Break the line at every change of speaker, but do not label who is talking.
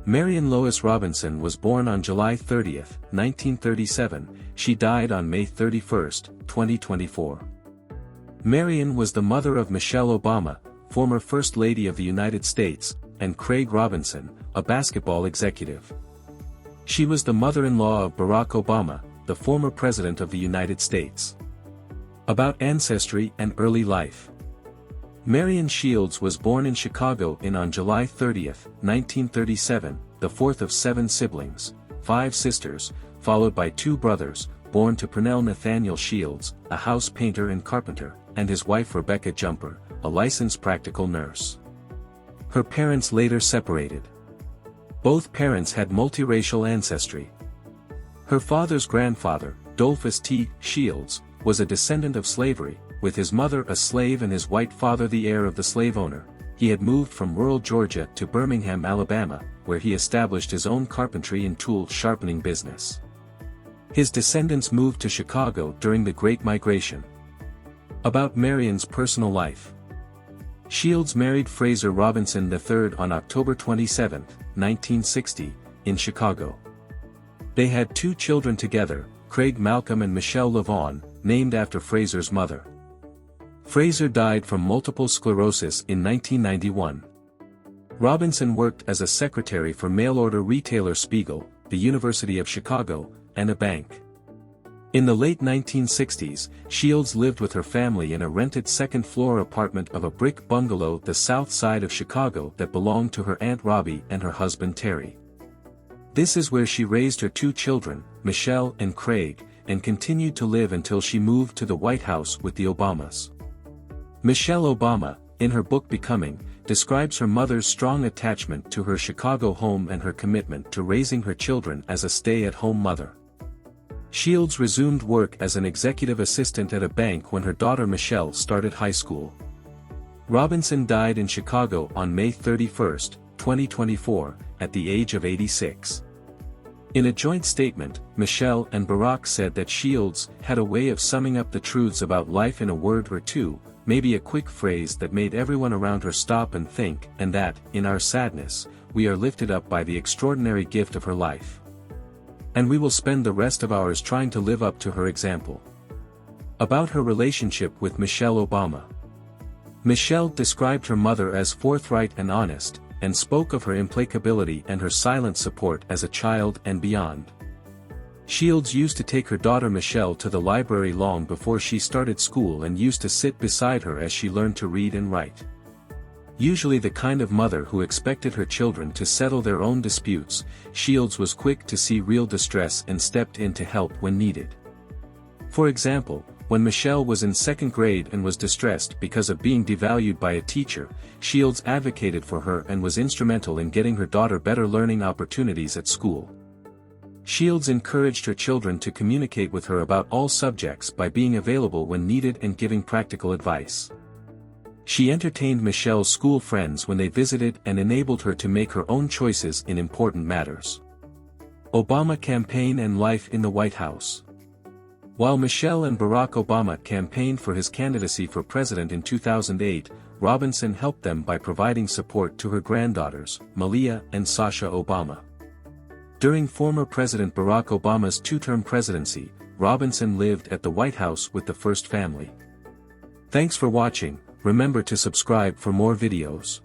Marian Lois Robinson was born on July 30, 1937, she died on May 31, 2024. Marian was the mother of Michelle Obama, former First Lady of the United States, and Craig Robinson, a basketball executive. She was the mother-in-law of Barack Obama, the former President of the United States. About ancestry and early life. Marian Shields was born in Chicago on July 30, 1937, the fourth of 7 siblings, 5 sisters, followed by 2 brothers, born to Pernell Nathaniel Shields, a house painter and carpenter, and his wife Rebecca Jumper, a licensed practical nurse. Her parents later separated. Both parents had multiracial ancestry. Her father's grandfather, Dolphus T. Shields, was a descendant of slavery, with his mother a slave and his white father the heir of the slave owner. He had moved from rural Georgia to Birmingham, Alabama, where he established his own carpentry and tool sharpening business. His descendants moved to Chicago during the Great Migration. About Marian's personal life. Shields married Fraser Robinson III on October 27, 1960, in Chicago. They had 2 children together, Craig Malcolm and Michelle LaVaughn, named after Fraser's mother. Fraser died from multiple sclerosis in 1991. Robinson worked as a secretary for mail-order retailer Spiegel, the University of Chicago, and a bank. In the late 1960s, Shields lived with her family in a rented second-floor apartment of a brick bungalow the south side of Chicago that belonged to her Aunt Robbie and her husband Terry. This is where she raised her 2 children, Michelle and Craig, and continued to live until she moved to the White House with the Obamas. Michelle Obama, in her book Becoming, describes her mother's strong attachment to her Chicago home and her commitment to raising her children as a stay-at-home mother. Shields resumed work as an executive assistant at a bank when her daughter Michelle started high school. Robinson died in Chicago on May 31, 2024, at the age of 86. In a joint statement, Michelle and Barack said that Shields had a way of summing up the truths about life in a word or two, maybe a quick phrase that made everyone around her stop and think, and that, in our sadness, we are lifted up by the extraordinary gift of her life. And we will spend the rest of ours trying to live up to her example. About her relationship with Michelle Obama. Michelle described her mother as forthright and honest, and spoke of her implacability and her silent support as a child and beyond. Shields used to take her daughter Michelle to the library long before she started school and used to sit beside her as she learned to read and write. Usually the kind of mother who expected her children to settle their own disputes, Shields was quick to see real distress and stepped in to help when needed. For example, when Michelle was in 2nd grade and was distressed because of being devalued by a teacher, Shields advocated for her and was instrumental in getting her daughter better learning opportunities at school. Shields encouraged her children to communicate with her about all subjects by being available when needed and giving practical advice. She entertained Michelle's school friends when they visited and enabled her to make her own choices in important matters. Obama campaign and life in the White House. While Michelle and Barack Obama campaigned for his candidacy for president in 2008, Robinson helped them by providing support to her granddaughters, Malia and Sasha Obama. During former President Barack Obama's 2-term presidency, Robinson lived at the White House with the first family. Thanks for watching. Remember to subscribe for more videos.